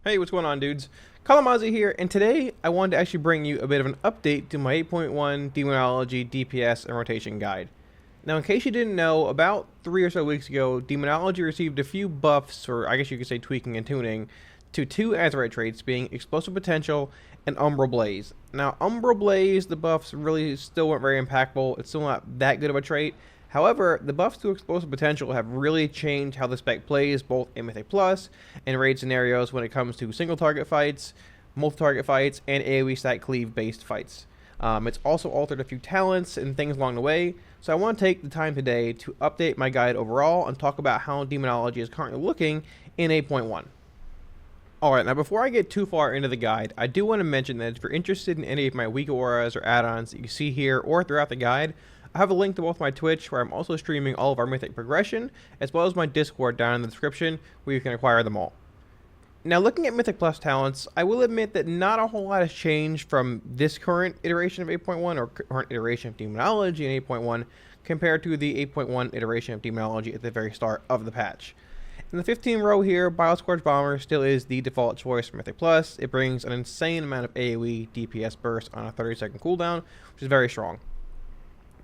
Hey, what's going on, dudes? Kalamazi here, and today I wanted to actually bring you a bit of an update to my 8.1 Demonology DPS and Rotation Guide. Now, in case you didn't know, about 3 or so weeks ago, Demonology received a few buffs, or I guess you could say tweaking and tuning, to 2 Azerite traits, being Explosive Potential and Umbral Blaze. Now, Umbral Blaze, the buffs really still weren't very impactful. It's still not that good of a trait. However, the buffs to Explosive Potential have really changed how the spec plays, both in Mythic Plus and raid scenarios when it comes to single target fights, multi-target fights, and AoE stat cleave based fights. It's also altered a few talents and things along the way, so I want to take the time today to update my guide overall and talk about how Demonology is currently looking in 8.1. Alright, now before I get too far into the guide, I do want to mention that if you're interested in any of my weak auras or add-ons that you see here or throughout the guide, I have a link to both my Twitch, where I'm also streaming all of our Mythic progression, as well as my Discord down in the description, where you can acquire them all. Now, looking at Mythic Plus talents, I will admit that not a whole lot has changed from this current iteration of 8.1, or current iteration of Demonology in 8.1, compared to the 8.1 iteration of Demonology at the very start of the patch. In the 15 row here, Bioscorch Bomber still is the default choice for Mythic Plus. It brings an insane amount of AoE DPS burst on a 30-second cooldown, which is very strong.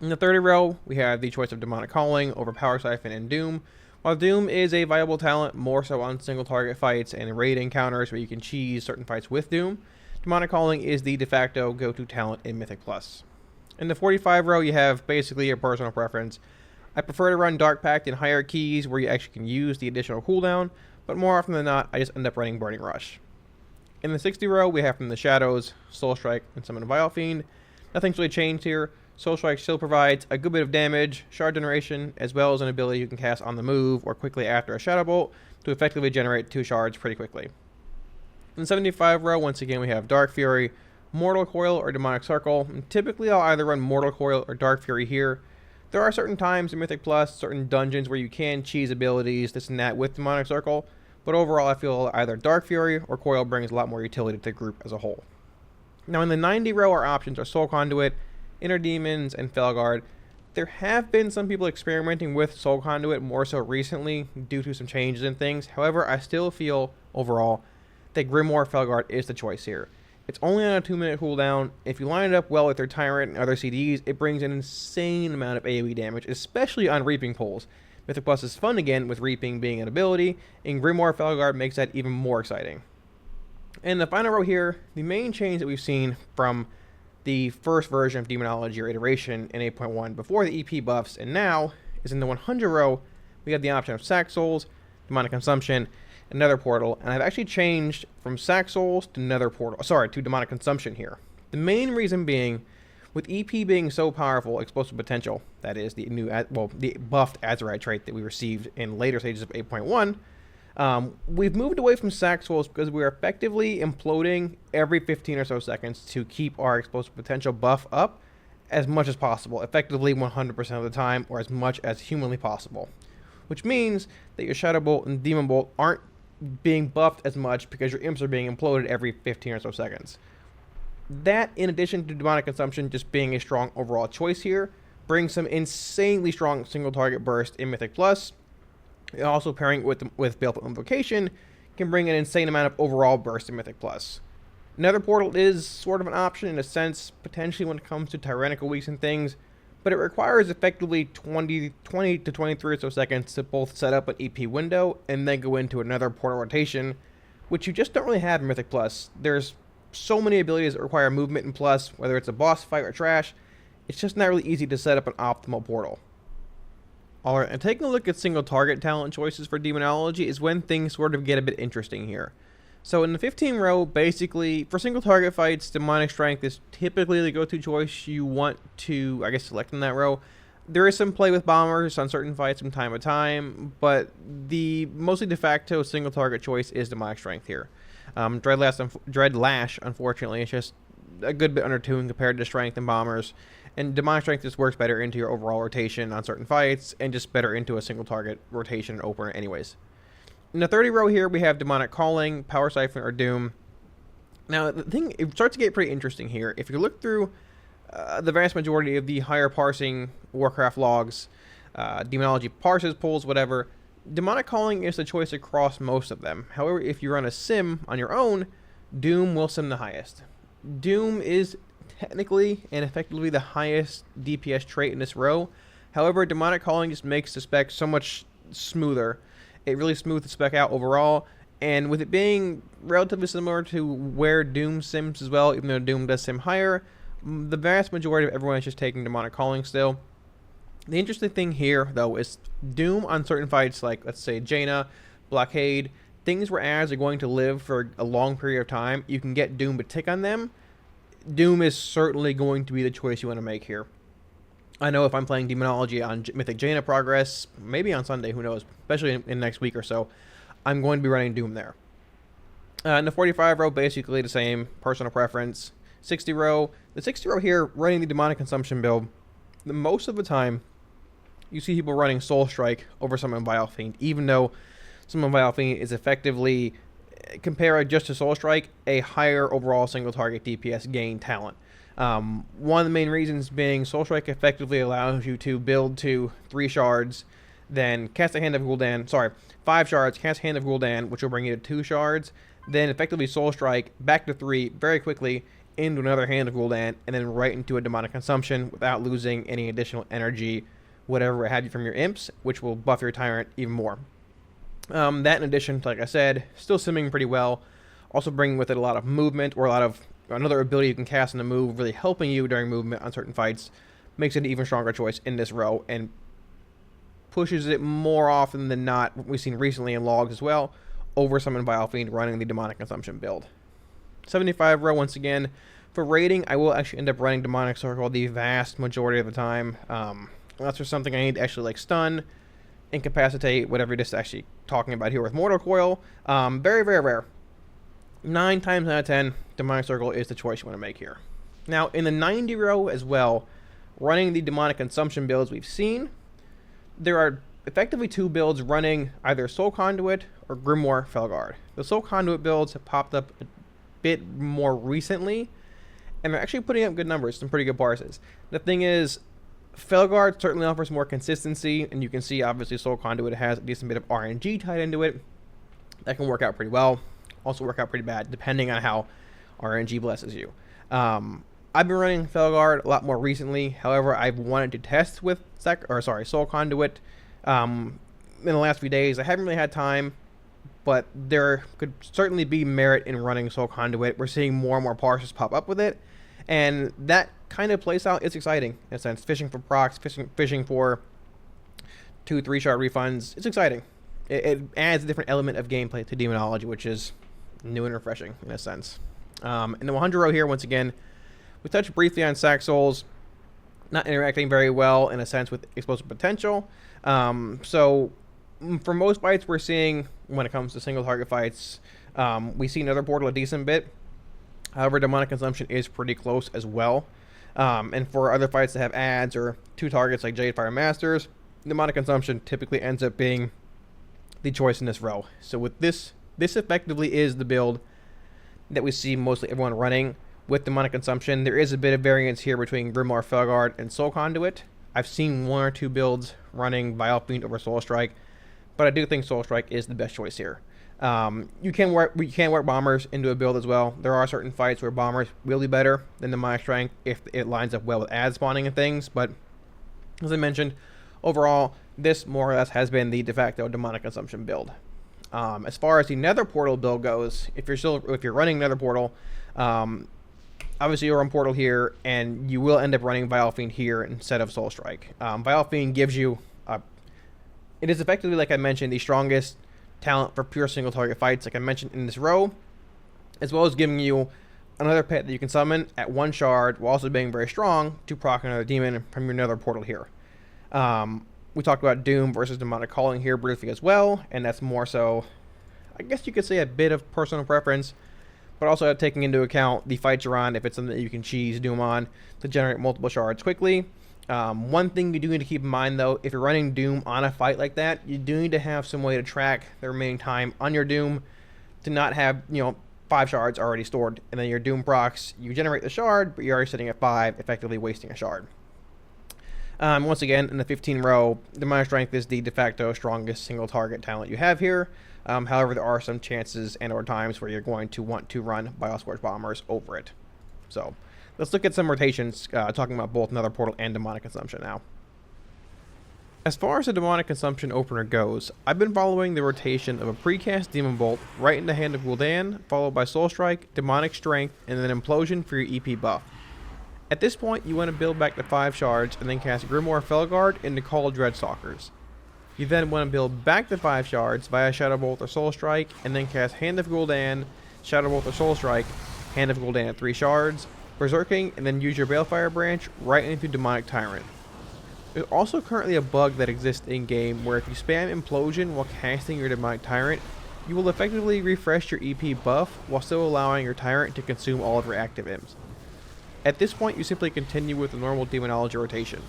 In the 30 row, we have the choice of Demonic Calling over Power Siphon and Doom. While Doom is a viable talent, more so on single target fights and raid encounters where you can cheese certain fights with Doom, Demonic Calling is the de facto go-to talent in Mythic Plus. In the 45 row, you have basically your personal preference. I prefer to run Dark Pact in higher keys where you actually can use the additional cooldown, but more often than not, I just end up running Burning Rush. In the 60 row, we have from the Shadows, Soul Strike, and Summon a Vile Fiend. Nothing's really changed here. Soul Strike still provides a good bit of damage, shard generation, as well as an ability you can cast on the move or quickly after a Shadow Bolt to effectively generate 2 shards pretty quickly. In the 75 row, once again, we have Dark Fury, Mortal Coil, or Demonic Circle. And typically, I'll either run Mortal Coil or Dark Fury here. There are certain times in Mythic Plus, certain dungeons where you can cheese abilities, this and that, with Demonic Circle, but overall, I feel either Dark Fury or Coil brings a lot more utility to the group as a whole. Now, in the 90 row, our options are Soul Conduit, Inner Demons, and Felguard. There have been some people experimenting with Soul Conduit more so recently due to some changes in things. However, I still feel overall that Grimoire Felguard is the choice here. It's only on a 2-minute cooldown. If you line it up well with their Tyrant and other CDs, it brings an insane amount of AoE damage, especially on Reaping pulls. Mythic Plus is fun again with Reaping being an ability, and Grimoire Felguard makes that even more exciting. And the final row here, the main change that we've seen from the first version of Demonology or iteration in 8.1 before the EP buffs, and now is in the 100 row, we have the option of Sack Souls, Demonic Consumption, and Nether Portal, and I've actually changed from Sack Souls to Nether Portal, to Demonic Consumption here. The main reason being, with EP being so powerful, Explosive Potential, that is the new, the buffed Azerite trait that we received in later stages of 8.1, we've moved away from Sack Souls because we're effectively imploding every 15 or so seconds to keep our Explosive Potential buff up as much as possible, effectively 100% of the time, or as much as humanly possible. Which means that your Shadow Bolt and Demon Bolt aren't being buffed as much because your imps are being imploded every 15 or so seconds. That, in addition to Demonic Consumption just being a strong overall choice here, brings some insanely strong single target burst in Mythic Plus. Also pairing with Baleful Invocation can bring an insane amount of overall burst in Mythic Plus. Nether Portal is sort of an option in a sense, potentially when it comes to tyrannical weeks and things, but it requires effectively 20 to 23 or so seconds to both set up an EP window and then go into another portal rotation, which you just don't really have in Mythic Plus. There's so many abilities that require movement in Plus, whether it's a boss fight or trash, it's just not really easy to set up an optimal portal. Alright, and taking a look at single target talent choices for Demonology is when things sort of get a bit interesting here. So in the 15 row, basically, for single target fights, Demonic Strength is typically the go-to choice you want to, I guess, select in that row. There is some play with Bombers on certain fights from time to time, but the mostly de facto single target choice is Demonic Strength here. Dreadlash, unfortunately, is just a good bit undertuned compared to Strength and Bombers, and Demonic Strength just works better into your overall rotation on certain fights, and just better into a single target rotation and opener anyways. In the 30 row here, we have Demonic Calling, Power Siphon, or Doom. Now, the thing, it starts to get pretty interesting here. If you look through the vast majority of the higher parsing Warcraft logs, Demonology parses, pulls, whatever, Demonic Calling is the choice across most of them. However, if you run a sim on your own, Doom will sim the highest. Doom is technically and effectively the highest DPS trait in this row. However, Demonic Calling just makes the spec so much smoother. It really smooths the spec out overall, and with it being relatively similar to where Doom sims as well, even though Doom does sim higher, the vast majority of everyone is just taking Demonic Calling still. The interesting thing here, though, is Doom on certain fights, like, let's say, Jaina, Blockade, things where ads are going to live for a long period of time, you can get Doom to tick on them. Doom is certainly going to be the choice you want to make here. I know if I'm playing Demonology on Mythic Jaina progress, maybe on Sunday, who knows, especially in next week or so, I'm going to be running Doom there. In the 45 row, basically the same, personal preference. 60 row, the 60 row here, running the Demonic Consumption build, most of the time, you see people running Soul Strike over Summon Vile Fiend, even though Summon Vile Fiend is effectively, compared just to Soul Strike, a higher overall single target DPS gain talent. One of the main reasons being Soul Strike effectively allows you to build to 3 shards, then cast a Hand of Gul'dan, 5 shards, cast Hand of Gul'dan, which will bring you to 2 shards, then effectively Soul Strike, back to 3 very quickly, into another Hand of Gul'dan, and then right into a Demonic Consumption without losing any additional energy, whatever have you from your imps, which will buff your Tyrant even more. That in addition, like I said, still simming pretty well, also bringing with it a lot of movement, or a lot of another ability you can cast in a move, really helping you during movement on certain fights, makes it an even stronger choice in this row, and pushes it more often than not, what we've seen recently in logs as well, over Summon Vile Fiend running the Demonic Consumption build. 75 row, once again, for raiding, I will actually end up running Demonic Circle the vast majority of the time. Unless there's something I need to actually like stun, incapacitate, whatever you're just actually talking about here with Mortal Coil. Very, very rare. 9 times out of 10, Demonic Circle is the choice you want to make here. Now, in the 90 row as well, running the Demonic Consumption builds we've seen, there are effectively 2 builds running either Soul Conduit or Grimoire Felguard. The Soul Conduit builds have popped up a bit more recently, and they're actually putting up good numbers, some pretty good parses. The thing is, Felguard certainly offers more consistency, and you can see obviously Soul Conduit has a decent bit of RNG tied into it. That can work out pretty well, also work out pretty bad depending on how RNG blesses you. I've been running Felguard a lot more recently, however I've wanted to test with Soul Conduit in the last few days. I haven't really had time, but there could certainly be merit in running Soul Conduit. We're seeing more and more parses pop up with it, and that kind of playstyle is exciting in a sense. Fishing for procs, fishing for 2-3 shard refunds. It's exciting. It adds a different element of gameplay to Demonology, which is new and refreshing in a sense. In the 100 row here, once again, we touched briefly on Sack Souls, not interacting very well in a sense with explosive potential. So for most fights we're seeing, when it comes to single target fights, we see Nether Portal a decent bit. However, Demonic Consumption is pretty close as well. And for other fights that have ads or 2 targets like Jadefire Masters, Demonic Consumption typically ends up being the choice in this row. So with this effectively is the build that we see mostly everyone running with Demonic Consumption. There is a bit of variance here between Grimoire Felguard and Soul Conduit. I've seen 1 or 2 builds running Vile Fiend over Soul Strike, but I do think Soul Strike is the best choice here. You can work bombers into a build as well. There are certain fights where bombers will be better than the Demonic Strength if it lines up well with ad spawning and things, but as I mentioned, overall, this more or less has been the de facto Demonic Consumption build. As far as the Nether Portal build goes, if you're running Nether Portal, obviously you're on Portal here, and you will end up running Vile Fiend here instead of Soul Strike. Vile Fiend gives you it is effectively, like I mentioned, the strongest talent for pure single target fights, like I mentioned in this row, as well as giving you another pet that you can summon at 1 shard while also being very strong to proc another demon from your Nether Portal here. We talked about Doom versus Demonic Calling here briefly as well, and that's more so, I guess you could say, a bit of personal preference, but also taking into account the fights you're on, if it's something that you can cheese Doom on to generate multiple shards quickly. One thing you do need to keep in mind, though, if you're running Doom on a fight like that, you do need to have some way to track the remaining time on your Doom to not have, 5 shards already stored, and then your Doom procs, you generate the shard, but you're already sitting at 5, effectively wasting a shard. Once again, in the 15 row, Demonic Strength is the de facto strongest single target talent you have here. However, there are some chances and or times where you're going to want to run Bioscorch Bombers over it. So, let's look at some rotations, talking about both Nether Portal and Demonic Consumption now. As far as the Demonic Consumption opener goes, I've been following the rotation of a precast Demon Bolt right in the hand of Gul'dan, followed by Soul Strike, Demonic Strength, and then Implosion for your EP buff. At this point, you want to build back to 5 shards and then cast Grimoire Felguard into Call Dreadstalkers. You then want to build back to 5 shards via Shadow Bolt or Soul Strike, and then cast Hand of Gul'dan, Shadow Bolt or Soul Strike, Hand of Gul'dan at 3 shards, Berserking, and then use your Balefire Branch right into Demonic Tyrant. There's also currently a bug that exists in-game where if you spam Implosion while casting your Demonic Tyrant, you will effectively refresh your EP buff while still allowing your Tyrant to consume all of your active imps. At this point, you simply continue with the normal Demonology rotation.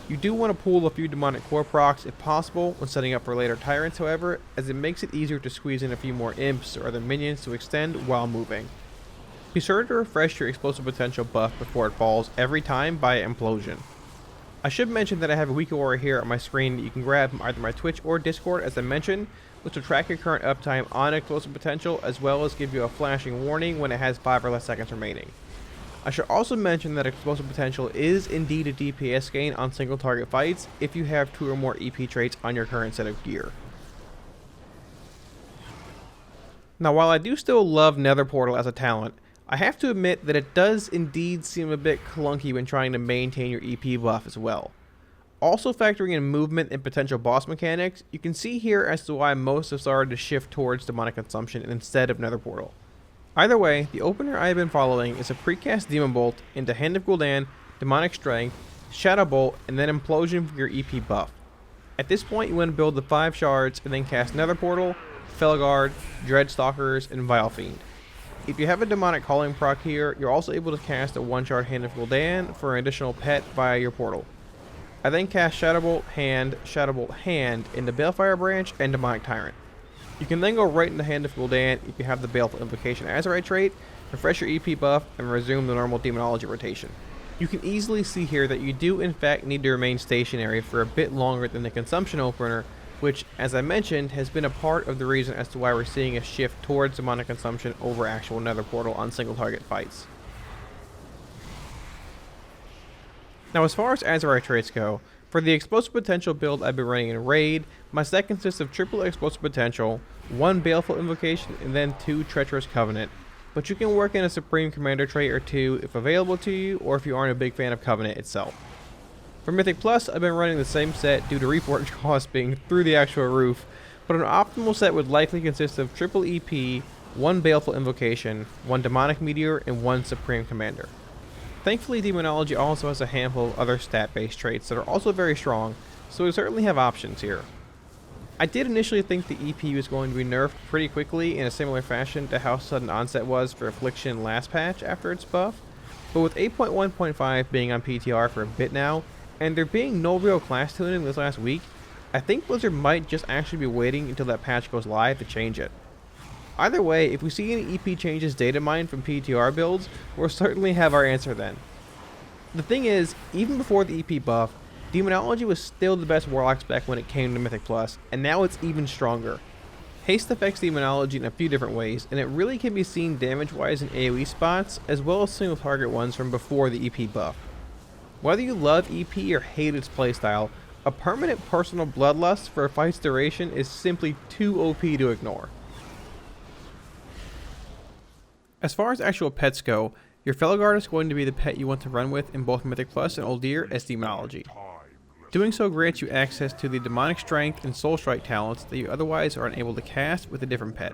You do want to pull a few Demonic Core procs if possible when setting up for later Tyrants, however, as it makes it easier to squeeze in a few more imps or other minions to extend while moving. Be sure to refresh your Explosive Potential buff before it falls every time by Implosion. I should mention that I have a weak aura here on my screen that you can grab from either my Twitch or Discord as I mentioned, which will track your current uptime on Explosive Potential as well as give you a flashing warning when it has 5 or less seconds remaining. I should also mention that Explosive Potential is indeed a DPS gain on single target fights if you have 2 or more EP traits on your current set of gear. Now while I do still love Nether Portal as a talent, I have to admit that it does indeed seem a bit clunky when trying to maintain your EP buff as well. Also factoring in movement and potential boss mechanics, you can see here as to why most have started to shift towards Demonic Consumption instead of Nether Portal. Either way, the opener I have been following is a precast Demon Bolt into Hand of Gul'dan, Demonic Strength, Shadow Bolt, and then Implosion for your EP buff. At this point you want to build the 5 shards and then cast Nether Portal, Felguard, Dreadstalkers, and Vile Fiend. If you have a Demonic Calling proc here, you're also able to cast a 1-shard Hand of Gul'dan for an additional pet via your portal. I then cast Shadow Bolt Hand into Balefire Branch and Demonic Tyrant. You can then go right into Hand of Gul'dan if you have the Baleful Invocation Azerite trait, refresh your EP buff, and resume the normal Demonology rotation. You can easily see here that you do in fact need to remain stationary for a bit longer than the Consumption opener, which, as I mentioned, has been a part of the reason as to why we're seeing a shift towards Demonic Consumption over actual Nether Portal on single target fights. Now as far as Azerite traits go, for the Explosive Potential build I've been running in Raid, my set consists of triple Explosive Potential, 1 Baleful Invocation, and then 2 Treacherous Covenant, but you can work in a Supreme Commander trait or 2 if available to you, or if you aren't a big fan of Covenant itself. For Mythic Plus, I've been running the same set due to Reforge costs being through the actual roof, but an optimal set would likely consist of triple EP, 1 Baleful Invocation, 1 Demonic Meteor, and 1 Supreme Commander. Thankfully, Demonology also has a handful of other stat-based traits that are also very strong, so we certainly have options here. I did initially think the EP was going to be nerfed pretty quickly in a similar fashion to how Sudden Onset was for Affliction last patch after its buff, but with 8.1.5 being on PTR for a bit now, and there being no real class tuning this last week, I think Blizzard might just actually be waiting until that patch goes live to change it. Either way, if we see any EP changes data mined from PTR builds, we'll certainly have our answer then. The thing is, even before the EP buff, Demonology was still the best Warlock spec when it came to Mythic Plus, and now it's even stronger. Haste affects Demonology in a few different ways, and it really can be seen damage-wise in AoE spots, as well as single target ones from before the EP buff. Whether you love EP or hate its playstyle, a permanent personal bloodlust for a fight's duration is simply too OP to ignore. As far as actual pets go, your Felguard is going to be the pet you want to run with in both Mythic Plus and Uldir as Demonology. Doing so grants you access to the Demonic Strength and Soul Strike talents that you otherwise are unable to cast with a different pet.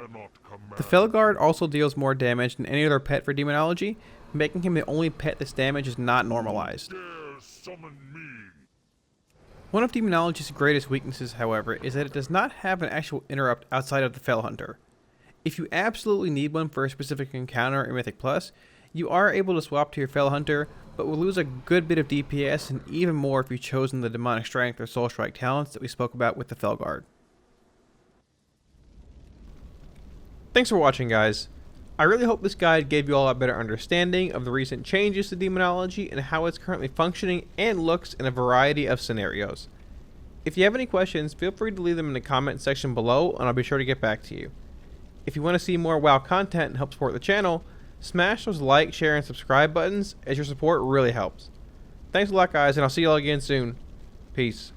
The Felguard also deals more damage than any other pet for Demonology, making him the only pet that's damage is not normalized. One of Demonology's greatest weaknesses, however, is that it does not have an actual interrupt outside of the Fel Hunter. If you absolutely need one for a specific encounter in Mythic Plus, you are able to swap to your Fel Hunter, but will lose a good bit of DPS and even more if you've chosen the Demonic Strength or Soul Strike talents that we spoke about with the Felguard. Thanks for watching, guys. I really hope this guide gave you all a better understanding of the recent changes to Demonology and how it's currently functioning and looks in a variety of scenarios. If you have any questions, feel free to leave them in the comment section below and I'll be sure to get back to you. If you want to see more WoW content and help support the channel, smash those like, share, and subscribe buttons as your support really helps. Thanks a lot guys, and I'll see you all again soon. Peace.